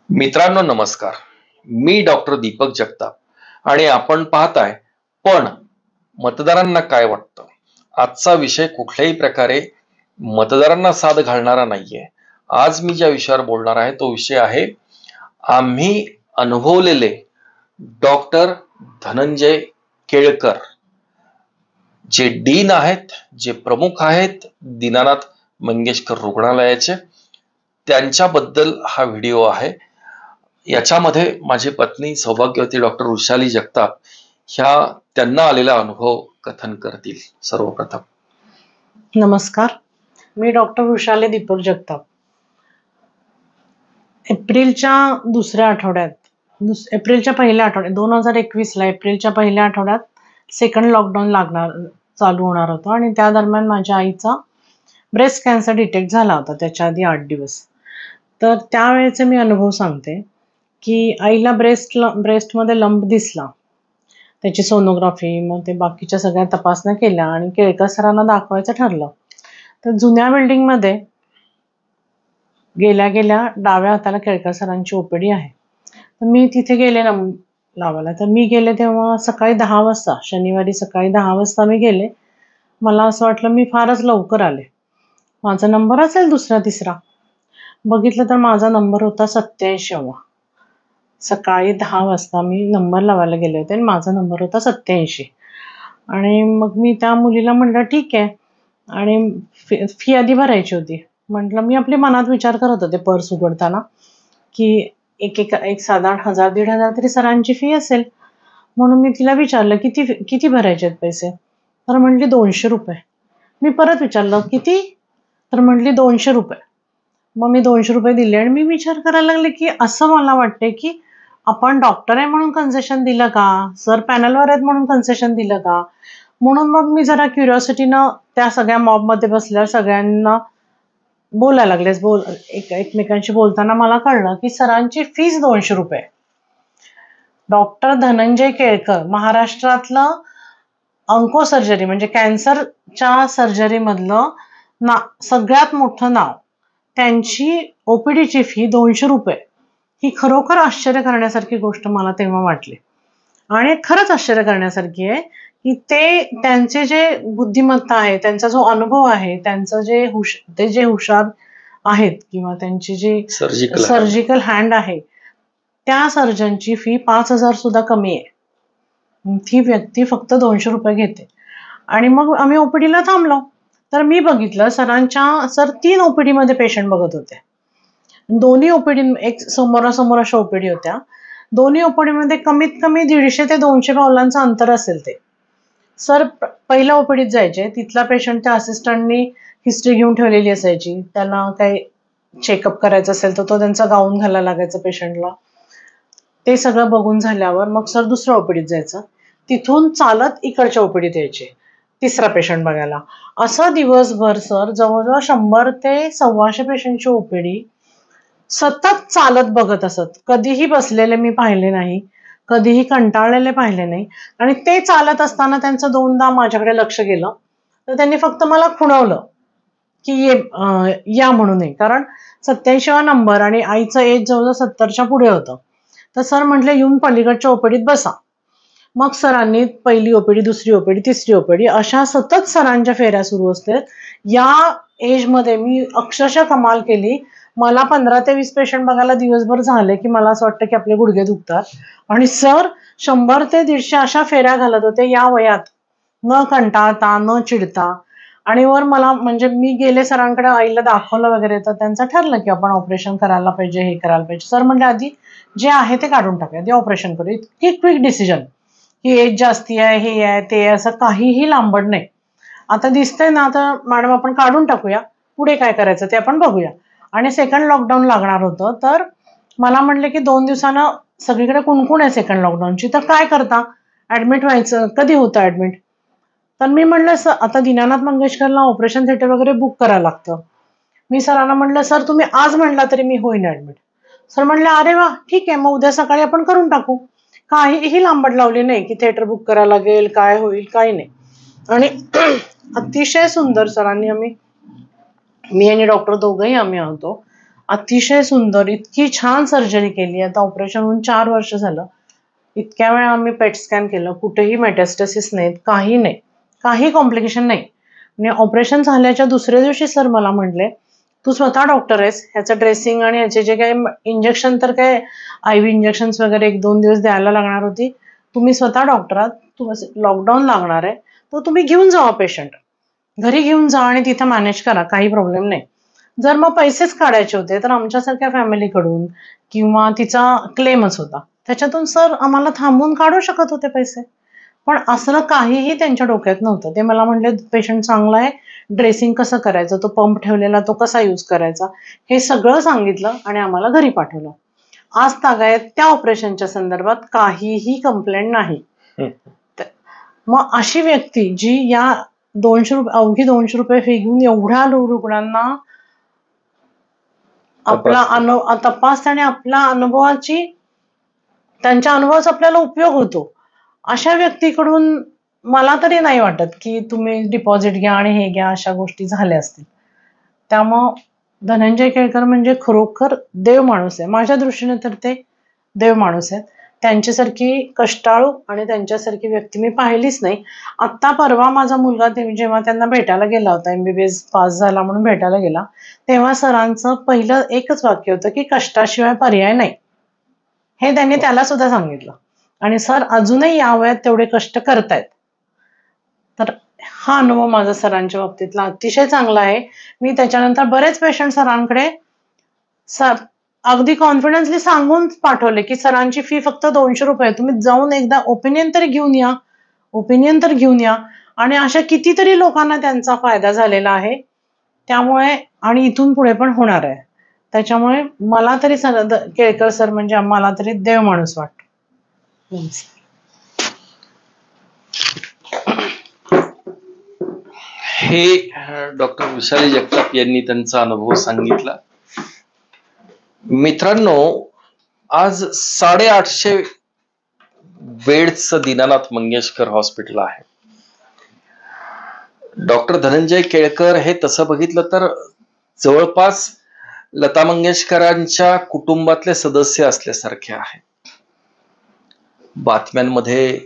मित्रांनो नमस्कार. मी डॉक्टर दीपक जगताप आणि आपण पाहताय पण मतदारांना काय वाटतं. आजचा विषय कुठल्याही प्रकारे मतदारांना साथ घालणारा नाहीये. आज मी ज्या विषयावर बोलणार आहे तो विषय आहे आम्ही अनुभवलेले डॉक्टर धनंजय केळकर, जे डीन आहेत, जे प्रमुख आहेत दीनानाथ मंगेशकर रुग्णालयाचे, त्यांच्याबद्दल हा व्हिडिओ आहे. याच्यामध्ये माझी पत्नी सौभाग्यवती डॉक्टर वृषाली जगताप ह्या त्यांना आलेला अनुभव कथन करतील. सर्वप्रथम नमस्कार, मी डॉक्टर वृषाली दीपक जगताप. एप्रिलच्या पहिल्या आठवड्यात 2021 एप्रिलच्या पहिल्या आठवड्यात सेकंड लॉकडाऊन चालू होणार होतं आणि त्या दरम्यान माझ्या आईचा ब्रेस्ट कॅन्सर डिटेक्ट झाला होता त्याच्या आधी 8 दिवस. तर त्यावेळेचे मी अनुभव सांगते की आईला ब्रेस्टमध्ये लंप दिसला, त्याची सोनोग्राफी, मग ते बाकीच्या सगळ्या तपासण्या केल्या आणि केळकर सरांना दाखवायचं ठरलं. तर जुन्या बिल्डिंगमध्ये गेल्या डाव्या हाताला केळकर सरांची ओपीडी आहे. तर मी तिथे गेले लावायला. तर मी गेले तेव्हा सकाळी 10 वाजता, शनिवारी सकाळी 10 वाजता मी गेले. मला असं वाटलं मी फारच लवकर आले, माझा नंबर असेल दुसरा तिसरा. बघितलं तर माझा नंबर होता 87वा. सकाळी 10 वाजता मी नंबर लावायला गेले होते आणि माझा नंबर होता 87. आणि मग मी त्या मुलीला म्हटलं ठीक आहे, आणि फी आधी भरायची होती. म्हटलं मी आपल्या मनात विचार करत होते पर्स उघडताना की एक साधारण 1000-1500 तरी सरांची फी असेल. म्हणून मी तिला विचारलं किती भरायचे आहेत पैसे. तर म्हटली 200 रुपये. मी परत विचारलं किती, तर म्हटली 200 रुपये. मग मी 200 रुपये दिले आणि मी विचार करायला लागले की असं मला वाटते की आपण डॉक्टर आहे म्हणून कन्सेशन दिलं का, सर पॅनलवर आहेत म्हणून कन्सेशन दिलं का. म्हणून मग मी जरा क्युरिओसिटीनं त्या सगळ्या मॉबमध्ये बसल्यावर सगळ्यांना बोलायला लागले. एकमेकांशी बोलताना मला कळलं की सरांची फीस 200 रुपये. डॉक्टर धनंजय केळकर, महाराष्ट्रातलं ऑन्को सर्जरी म्हणजे कॅन्सरच्या सर्जरीमधलं सगळ्यात मोठं नाव, त्यांची ओपीडीची फी 200 रुपये. ही खरोखर आश्चर्य करण्यासारखी गोष्ट मला तेव्हा वाटली. आणि खरंच आश्चर्य करण्यासारखी आहे की त्यांचे जे बुद्धिमत्ता आहे, त्यांचा जो अनुभव आहे, त्यांचं जे हुशार आहेत किंवा त्यांची जी सर्जिकल हँड आहे, त्या सर्जनची फी 5000 सुद्धा कमी आहे. ती व्यक्ती फक्त 200 रुपये घेते. आणि मग आम्ही ओपीडीला थांबलो. तर मी बघितलं सर 3 ओपीडी मध्ये पेशंट बघत होते. दोन्ही ओपीडी एक समोरासमोर अशा ओपीडी होत्या. दोन्ही ओपीडी मध्ये कमीत कमी 150 ते 200 पावलांचं अंतर असेल. ते सर पहिल्या ओपीडीत जायचे, तिथला पेशंट त्या असिस्टंटनी हिस्ट्री घेऊन ठेवलेली असायची. त्यांना काही चेकअप करायचं असेल तर तो त्यांचा गाऊन घालायला लागायचा पेशंटला. ते सगळं बघून झाल्यावर मग सर दुसऱ्या ओपीडीत जायचं, तिथून चालत इकडच्या ओपीडीत यायचे तिसरा पेशंट बघायला. असं दिवसभर सर जवळजवळ 100 ते 125 पेशंटची ओपीडी सतत चालत बघत असत. कधीही बसलेले मी पाहिले नाही, कधीही कंटाळलेले पाहिले नाही. आणि ते चालत असताना त्यांचं 2दा माझ्याकडे लक्ष गेलं. तर त्यांनी फक्त मला खुणवलं की या म्हणून. कारण 87वा नंबर आणि आईचं एज जवळजवळ 70च्या पुढे होतं. तर सर म्हटले येऊन पलीकडच्या ओपीडीत बसा. मग सरांनी पहिली ओपीडी, दुसरी ओपीडी, तिसरी ओपीडी अशा सतत सरांच्या फेऱ्या सुरू असतात. या एजमध्ये मी अक्षरशः कमाल केली. मला 15 ते 20 पेशंट बघायला दिवसभर झाले की मला असं वाटतं की आपले गुडघे दुखतात. आणि सर 100 ते 150 अशा फेऱ्या घालत होते या वयात, न कंटाळता, न चिडता. आणि वर मला म्हणजे मी गेले सरांकडे, आईला दाखवलं वगैरे, तर त्यांचं ठरलं की आपण ऑपरेशन करायला पाहिजे, हे करायला पाहिजे. सर म्हणजे आधी जे आहे ते काढून टाकूया, ते ऑपरेशन करू. इतकी क्विक डिसिजन की एज जास्ती आहे, हे आहे ते आहे, असं काहीही लांबड नाही. आता दिसतंय ना, आता मॅडम आपण काढून टाकूया, पुढे काय करायचं ते आपण बघूया. आणि सेकंड लॉकडाऊन लागणार होतं. तर मला म्हणले की 2 दिवसानं सगळीकडे कुणकुण आहे सेकंड लॉकडाऊनची, तर काय करता, ऍडमिट व्हायचं, कधी होतं ऍडमिट. तर मी म्हणलं आता दीनानाथ मंगेशकरला ऑपरेशन थिएटर वगैरे बुक करायला लागतं. मी सरांना म्हणलं सर तुम्ही आज म्हणला तरी मी होईन ऍडमिट. सर म्हणले अरे वा ठीक आहे, मग उद्या सकाळी आपण करून टाकू. काहीही लांबड लावली नाही की थिएटर बुक करायला लागेल, काय होईल, काही नाही. आणि अतिशय सुंदर सरांनी, मी आणि डॉक्टर दोघंही आम्ही होतो, अतिशय सुंदर, इतकी छान सर्जरी केली. आता ऑपरेशन होऊन 4 वर्ष झालं. इतक्या वेळा आम्ही पेट स्कॅन केलं, कुठेही मेटास्टेसिस नाहीत, काही नाही, काही कॉम्प्लिकेशन नाही. आणि ऑपरेशन झाल्याच्या दुसऱ्या दिवशी सर मला म्हटले, तू स्वतः डॉक्टर आहेस, ह्याचं ड्रेसिंग आणि ह्याचे जे काही इंजेक्शन तर काय IV इंजेक्शन्स वगैरे 1-2 दिवस द्यायला लागणार होती. तुम्ही स्वतः डॉक्टर आहात, लॉकडाऊन लागणार आहे, तर तुम्ही घेऊन जावा पेशंट. घरी घेऊन जा आणि तिथं मॅनेज करा, काही प्रॉब्लेम नाही. जर मग पैसेच काढायचे होते तर आमच्यासारख्या फॅमिलीकडून किंवा तिचा क्लेमच होता, त्याच्यातून सर आम्हाला थांबवून काढू शकत होते पैसे. पण असलं काहीही त्यांच्या डोक्यात नव्हतं. ते मला म्हटले, पेशंट चांगला आहे, ड्रेसिंग कसं करायचं, तो पंप ठेवलेला तो कसा यूज करायचा, हे सगळं सांगितलं आणि आम्हाला घरी पाठवलं. आज तागायत त्या ऑपरेशनच्या संदर्भात काहीही कंप्लेंट नाही. मग अशी व्यक्ती जी या अवघी 200 रुपये फी घेऊन एवढ्या रुग्णांना आपला तपासते आणि त्यांच्या अनुभवाचा आपल्याला उपयोग होतो. अशा व्यक्तीकडून मला तरी नाही वाटत की तुम्ही डिपॉझिट घ्या आणि हे घ्या, अशा गोष्टी झाल्या असतील. त्यामुळं धनंजय केळकर म्हणजे खरोखर देव माणूस आहे. माझ्या दृष्टीने तर ते देव माणूस आहेत. त्यांच्यासारखी कष्टाळू आणि त्यांच्यासारखी व्यक्ती मी पाहिलीच नाही. आत्ता परवा माझा मुलगा जेव्हा त्यांना भेटायला गेला होता, MBBS पास झाला म्हणून भेटायला गेला, तेव्हा सरांचं पहिलं एकच वाक्य होतं की कष्टाशिवाय पर्याय नाही. हे त्यांनी त्याला सुद्धा सांगितलं. आणि सर अजूनही या वयात तेवढे कष्ट करतायत. तर हा अनुभव माझा सरांच्या बाबतीतला अतिशय चांगला आहे. मी त्याच्यानंतर बरेच पेशंट सरांकडे अगदी कॉन्फिडन्सली सांगून पाठवले की सरांची फी फक्त 200 रुपये, तुम्ही जाऊन एकदा ओपिनियन तर घेऊन या. आणि अशा कितीतरी लोकांना त्यांचा फायदा झालेला आहे. त्यामुळे आणि इथून पुढे पण होणार आहे. त्याच्यामुळे मला तरी केळकर सर म्हणजे मला तरी देव माणूस वाटतो. हे डॉक्टर विशाली जगताप यांनी त्यांचा अनुभव सांगितला. मित्रांनो, आज 850 बेड्सचं दीनानाथ मंगेशकर हॉस्पिटल आहे. डॉक्टर धनंजय केळकर हे तसं बघितलं तर जवळपास लता मंगेशकरांच्या कुटुंबातले सदस्य असल्यासारखे आहेत. बातम्यांमध्ये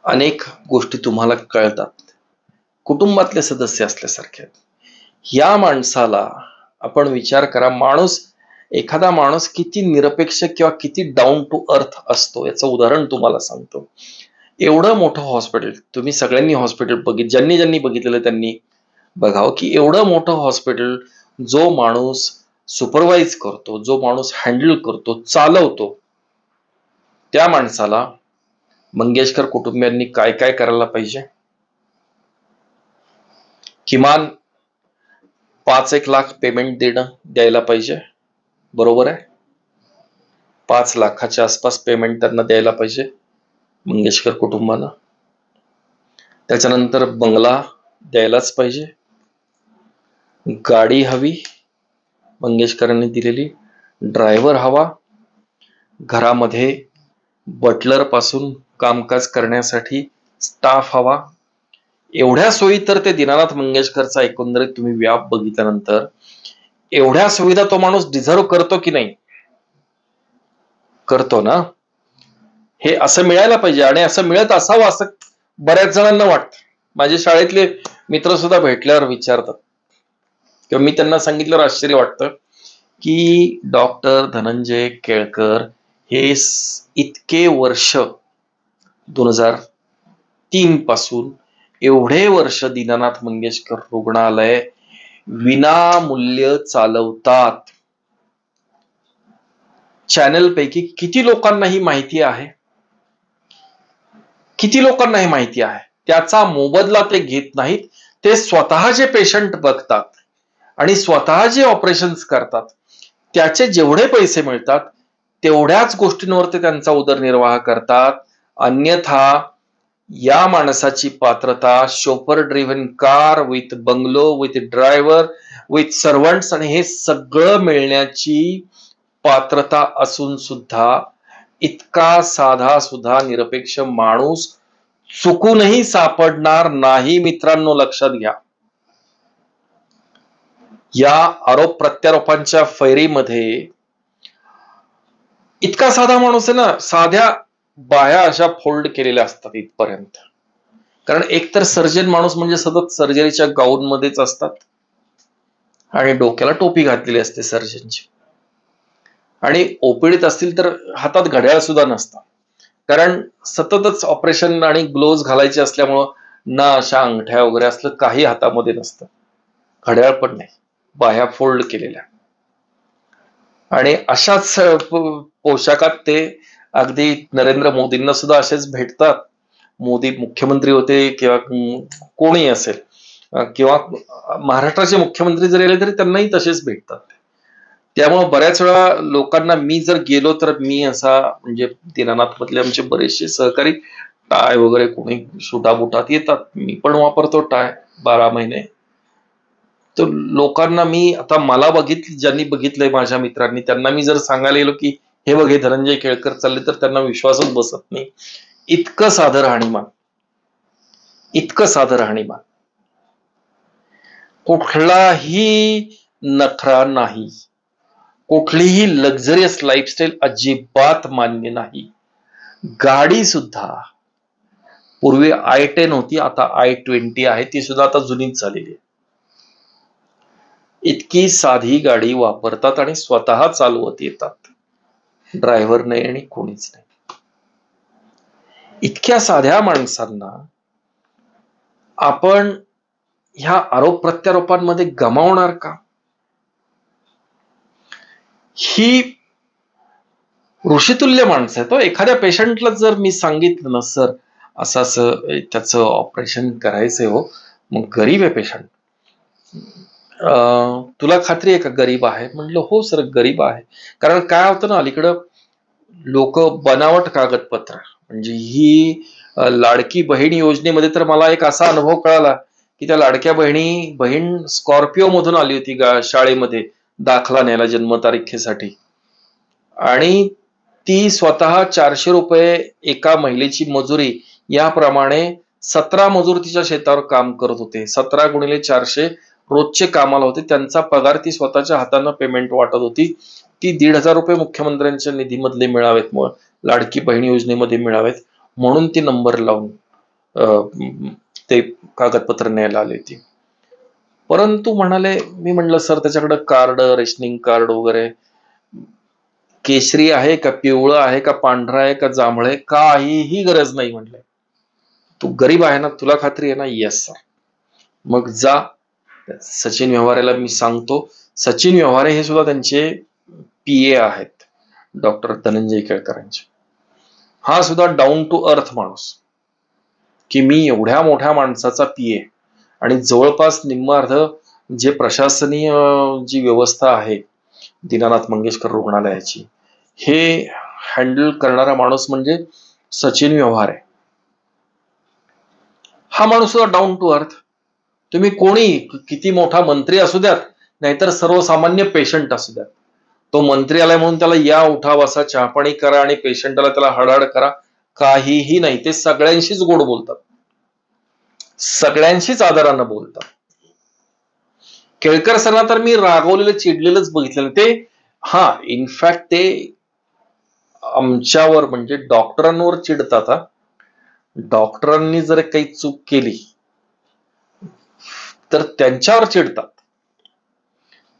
अनेक गोष्टी तुम्हाला कळतात, कुटुंबातले सदस्य असल्यासारखे आहेत. या माणसाला आपण विचार करा, एखादा माणूस किती निरपेक्ष किंवा किती डाऊन टू अर्थ असतो याचं उदाहरण तुम्हाला सांगतो. एवढं मोठं हॉस्पिटल, तुम्ही सगळ्यांनी हॉस्पिटल ज्यांनी बघितलेलं त्यांनी बघावं की एवढं मोठं हॉस्पिटल जो माणूस सुपरवाइज करतो, जो माणूस हँडल करतो, चालवतो, त्या माणसाला मंगेशकर कुटुंबियांनी काय काय करायला पाहिजे? किमान 5-1 लाख पेमेंट द्यायला पाहिजे. बरोबर आहे? 5 लाखाच्या आसपास पेमेंट त्यांना द्यायला पाहिजे मंगेशकर कुटुंबाला. त्याच्यानंतर बंगला द्यायलाच पाहिजे, गाडी हवी मंगेशकरांनी दिलेली, ड्रायव्हर हवा, घरामध्ये बटलर पासून कामकाज करण्यासाठी स्टाफ हवा. एवढ्या सोयी तर ते दीनानाथ मंगेशकरचा एकंदरीत तुम्ही व्याप बघितल्यानंतर एवढ्या सुविधा तो माणूस डिझर्व करतो की नाही? करतो ना. हे असं मिळायला पाहिजे आणि असं मिळत असावं असं बऱ्याच जणांना वाटतं. माझे शाळेतले मित्र सुद्धा भेटल्यावर विचारतात किंवा मी त्यांना सांगितल्यावर आश्चर्य वाटतं की डॉक्टर धनंजय केळकर हे इतके वर्ष 2003 पासून एवढे वर्ष दीनानाथ मंगेशकर रुग्णालय विनामूल्य चालवतात. चॅनल पैकी किती लोकांना ही माहिती आहे? त्याचा मोबदला ते घेत नाहीत. ते स्वतः जे पेशंट बघतात आणि स्वतः जे ऑपरेशन्स करतात त्याचे जेवढे पैसे मिळतात तेवढ्याच गोष्टींवर ते त्यांचा उदरनिर्वाह करतात. अन्यथा या माणसाची पात्रता chauffeur driven car with bungalow, with driver, with servants आणि हे सगळं मिळण्याची पात्रता असून सुद्धा इतका साधा सुद्धा निरपेक्ष माणूस चुकूनही सापडणार नाही. मित्रांनो, लक्षात घ्या. या आरोप प्रत्यारोपांच्या फैरीमध्ये इतका साधा माणूस आहे ना, साध्या बाह्या अशा फोल्ड केलेल्या असतात इथपर्यंत. कारण एकतर सर्जन माणूस म्हणजे सतत सर्जरीच्या गाऊन मध्येच असतात आणि डोक्याला टोपी घातलेली असते सर्जनची, आणि ओपीडीत असतील तर हातात घड्याळ सुद्धा नसतं, कारण सततच ऑपरेशन आणि ग्लोव्ज घालायचे असल्यामुळं ना अशा अंगठ्या वगैरे असलं काही हातामध्ये नसतं, घड्याळ पण नाही, बाह्या फोल्ड केलेल्या. आणि अशाच पोशाखात ते अगदी नरेंद्र मोदींना सुद्धा असेच भेटतात. मोदी मुख्यमंत्री होते किंवा कोणी असेल, किंवा महाराष्ट्राचे मुख्यमंत्री जरी आले तरी त्यांनाही तसेच भेटतात. त्यामुळे बऱ्याच वेळा लोकांना मी जर गेलो तर मी असा, म्हणजे दीनानाथ मधले आमचे बरेचसे सहकारी टाय वगैरे कोणी सुटाबुटात येतात, मी पण वापरतो टाय 12 महिने. तर लोकांना मी आता, मला ज्यांनी बघितलंय माझ्या मित्रांनी, त्यांना मी जर सांगायला गेलो की हे बघ हे धनंजय केळकर चालले, तर त्यांना विश्वासच बसत नाही. इतकं साधं राहणीमान, इतकं साधं राहणीमान, कुठलाही नखरा नाही, कुठलीही लक्झरियस लाईफस्टाईल अजिबात मान्य नाही. गाडी सुद्धा पूर्वी i10 होती, आता i20 आहे, ती सुद्धा आता जुनीच झालेली आहे. इतकी साधी गाडी वापरतात आणि स्वतः चालवत येतात, ड्रायव्हर नाही आणि कोणीच नाही. इतक्या साध्या माणसांना आपण ह्या आरोप प्रत्यारोपांमध्ये गमावणार का? ही ऋषितुल्य माणसं आहे. तो एखाद्या पेशंटला जर मी सांगितलं ना, सर असं असं त्याचं ऑपरेशन करायचंय हो, मग गरीब आहे पेशंट, तुला खात्री आहे का गरीब आहे? म्हणलं हो सर गरीब आहे. कारण काय होतं ना, अलीकडं लोक बनावट कागदपत्र, म्हणजे ही लाडकी बहीण योजनेमध्ये तर मला एक असा अनुभव कळाला की त्या लाडक्या बहीण स्कॉर्पिओ मधून आली होती शाळेमध्ये दाखला न्यायला जन्मतारखेसाठी, आणि ती स्वतः 400 रुपये एका महिलेची मजुरी याप्रमाणे 17 मजूर तिच्या शेतावर काम करत होते. 17 गुणिले 400 रोजचे कामाला होते. त्यांचा पगार ती स्वतःच्या हातानं पेमेंट वाटत होती. ती 1,500 रुपये मुख्यमंत्र्यांच्या निधीमधले मिळावेत, मग लाडकी बहीण योजनेमध्ये मिळावेत म्हणून ती नंबर लावून ते कागदपत्र न्यायला आली होती. परंतु म्हणाले, मी म्हणलं सर त्याच्याकडे कार्ड, रेशनिंग कार्ड वगैरे केशरी आहे का, पिवळं आहे का, पांढरा आहे का, जांभळं आहे, काहीही गरज नाही. म्हणले तू गरीब आहे ना, तुला खात्री आहे ना? Yes sir. मग जा, सचिन व्यवहारेला मी सांगतो. सचिन व्यवहारे हे सुद्धा त्यांचे PA आहेत, डॉक्टर धनंजय केळकरांचे. हा सुद्धा डाऊन टू अर्थ माणूस, की मी एवढ्या मोठ्या माणसाचा PA आणि जवळपास निम्मार्ध जे प्रशासनीय जी व्यवस्था आहे दीनानाथ मंगेशकर रुग्णालयाची, हे हँडल करणारा माणूस म्हणजे सचिन व्यवहारे. हा माणूस सुद्धा डाऊन टू अर्थ. तुम्ही कोणी किती मोठा मंत्री असू द्यात, नाहीतर सर्वसामान्य पेशंट असू द्यात, तो मंत्री आलाय म्हणून त्याला या उठा बसा चहापाणी करा आणि पेशंटला त्याला हडहड करा, काहीही नाही. ते सगळ्यांशीच गोड बोलतात, सगळ्यांशीच आदरानं बोलतात. केळकर सरला तर मी रागवलेलं चिडलेलंच बघितलेलं. ते इनफॅक्ट ते आमच्यावर म्हणजे डॉक्टरांवर चिडतात. डॉक्टरांनी जर काही चूक केली तर त्यांच्यावर चिडतात,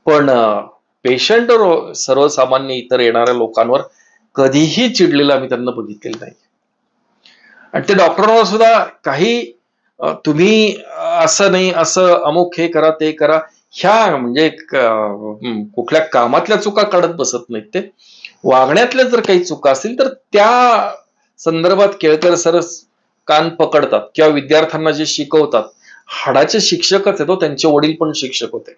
पण पेशंट सर्वसामान्य इतर येणाऱ्या लोकांवर कधीही चिडलेलं आम्ही त्यांना बघितलेलं नाही. आणि ते डॉक्टरांवर सुद्धा काही तुम्ही असं नाही, असं अमुक हे करा ते करा, ह्या म्हणजे कुठल्या कामातल्या चुका काढत बसत नाहीत. ते वागण्यातल्या जर काही चुका असतील तर त्या संदर्भात केळकर सर कान पकडतात, किंवा विद्यार्थ्यांना जे शिकवतात, हाडाचे शिक्षकच आहेत, त्यांचे वडील पण शिक्षक होते,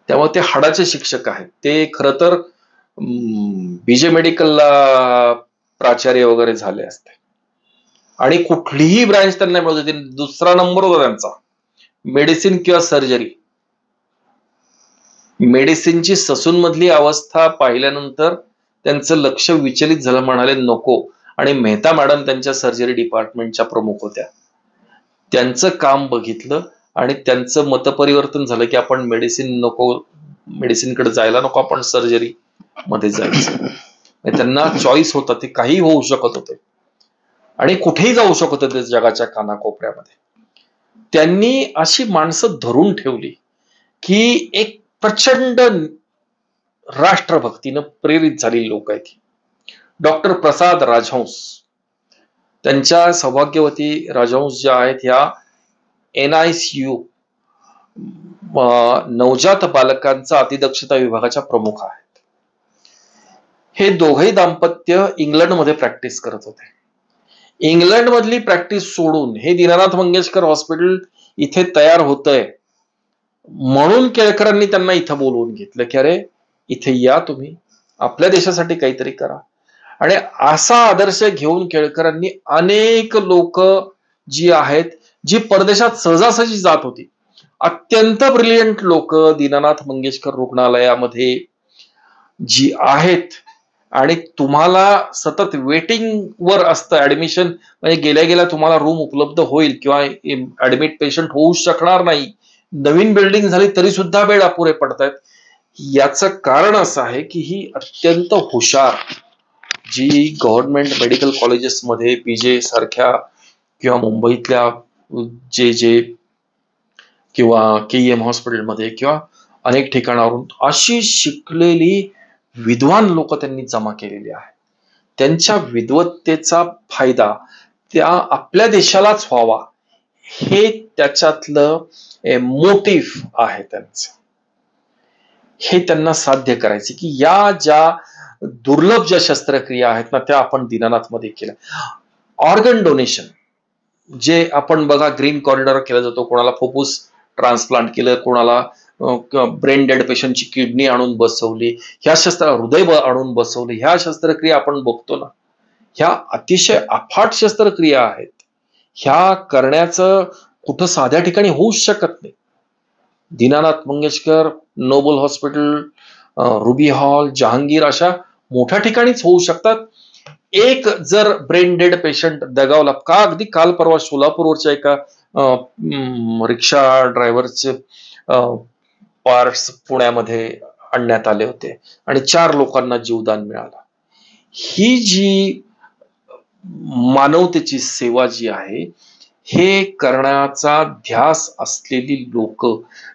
त्यामुळे ते हाडाचे शिक्षक आहेत. ते खरं तर BJ मेडिकलला प्राचार्य वगैरे झाले असते, आणि कुठलीही ब्रँच त्यांना मिळत होती, दुसरा नंबर होता त्यांचा, मेडिसिन किंवा सर्जरी. मेडिसिनची ससून मधली अवस्था पाहिल्यानंतर त्यांचं लक्ष विचलित झालं, म्हणाले नको. आणि मेहता मॅडम त्यांच्या सर्जरी डिपार्टमेंटच्या प्रमुख होत्या, त्यांचं काम बघितलं आणि त्यांचं मतपरिवर्तन झालं की आपण मेडिसिन नको, मेडिसिनकडे जायला नको, आपण सर्जरी मध्ये जायचं. त्यांना चॉईस होता, ते काही होऊ शकत होते आणि कुठेही जाऊ शकत होते जगाच्या कानाकोपऱ्यामध्ये. त्यांनी अशी माणसं धरून ठेवली की एक प्रचंड राष्ट्रभक्तीनं प्रेरित झालेली लोक आहेत. डॉक्टर प्रसाद राजहंस, त्यांच्या सौभाग्यवती राजहंस ज्या आहेत ह्या NICU नवजात बालकांचा अतिदक्षता विभागाच्या प्रमुख आहेत. हे दोघही दाम्पत्य इंग्लंडमध्ये प्रॅक्टिस करत होते. इंग्लंड मधली प्रॅक्टिस सोडून हे दीनानाथ मंगेशकर हॉस्पिटल इथे तयार होतंय म्हणून केळकरांनी त्यांना इथं बोलवून घेतलं की अरे इथे या, तुम्ही आपल्या देशासाठी काहीतरी करा. आणि असा आदर्श घेऊन केळकरांनी अनेक लोक जी आहेत, जी परदेशात सहजासहजी जात होती, अत्यंत ब्रिलियंट लोक दीनानाथ मंगेशकर रुग्णालयामध्ये जी आहेत आणि तुम्हाला सतत वेटिंग वर असतं ऍडमिशन, म्हणजे गेल्या गेल्या तुम्हाला रूम उपलब्ध होईल किंवा ऍडमिट पेशंट होऊ शकणार नाही, नवीन बिल्डिंग झाली तरी सुद्धा बेड अपुरे पडतायत. याचं कारण असं आहे की ही अत्यंत हुशार जी गव्हर्नमेंट मेडिकल कॉलेजेसमध्ये PJ सारख्या किंवा मुंबईतल्या जे किंवा KEM हॉस्पिटलमध्ये किंवा अनेक ठिकाणावरून अशी शिकलेली विद्वान लोक त्यांनी जमा केलेली आहे. त्यांच्या विद्वत्तेचा फायदा त्या आपल्या देशालाच व्हावा हे त्याच्यातलं मोटिव्ह आहे त्यांचं. हे त्यांना साध्य करायचे की या ज्या दुर्लभ ज्या शस्त्रक्रिया आहेत ना त्या आपण दीनानाथ मध्ये केल्या. ऑर्गन डोनेशन जे आपण बघा ग्रीन कॉरिडॉर केला जातो, कोणाला फुफ्फुस ट्रान्सप्लांट केलं, कोणाला ब्रेन डेड पेशंटची किडनी आणून बसवली, ह्या हृदय आणून बसवले, ह्या शस्त्रक्रिया आपण बघतो ना, ह्या अतिशय अफाट शस्त्रक्रिया आहेत. ह्या करण्याचं कुठं साध्या ठिकाणी होऊच शकत नाही. Dinanath Mangeshkar, Noble Hospital, Ruby Hall, Jehangir अशा मोठ्या ठिकाणीच होऊ शकतात. एक जर ब्रेन डेड पेशंट दगावला का, अगदी काल परवा सोलापूरवरच्या एका रिक्षा ड्रायव्हरचे पार्ट्स पुण्यामध्ये आणण्यात आले होते आणि 4 लोकांना जीवदान मिळालं. ही जी मानवतेची सेवा जी आहे हे करण्याचा ध्यास असलेली लोक,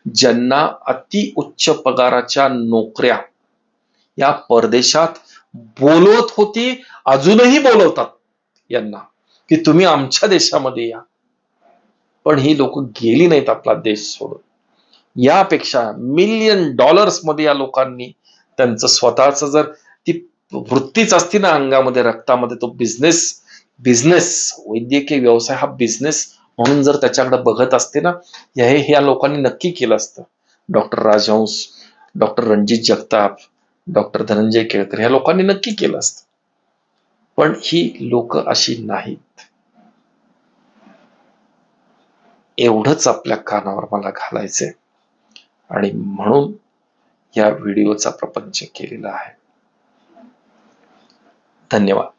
ज्यांना अति उच्च पगाराच्या नोकऱ्या या परदेशात बोलवत होती, अजूनही बोलवतात यांना की तुम्ही आमच्या देशामध्ये या, पण ही लोक गेली नाहीत आपला देश सोडून. यापेक्षा $1 मिलियन मध्ये या लोकांनी त्यांचं स्वतःच जर ती वृत्तीच असती ना अंगामध्ये, रक्तामध्ये, तो बिझनेस वैद्यकीय व्यवसाय हा बिझनेस म्हणून जर त्याच्याकडे बघत असते ना, ह्या लोकांनी नक्की केलं असतं. डॉक्टर राजहंस, डॉक्टर रणजित जगताप, डॉक्टर धनंजय केळकर ह्या लोकांनी नक्की केलं असतं. पण ही लोक अशी नाहीत. एवढंच आपल्या कानावर मला घालायचंय आणि म्हणून या व्हिडिओचा प्रपंच केलेला आहे. धन्यवाद.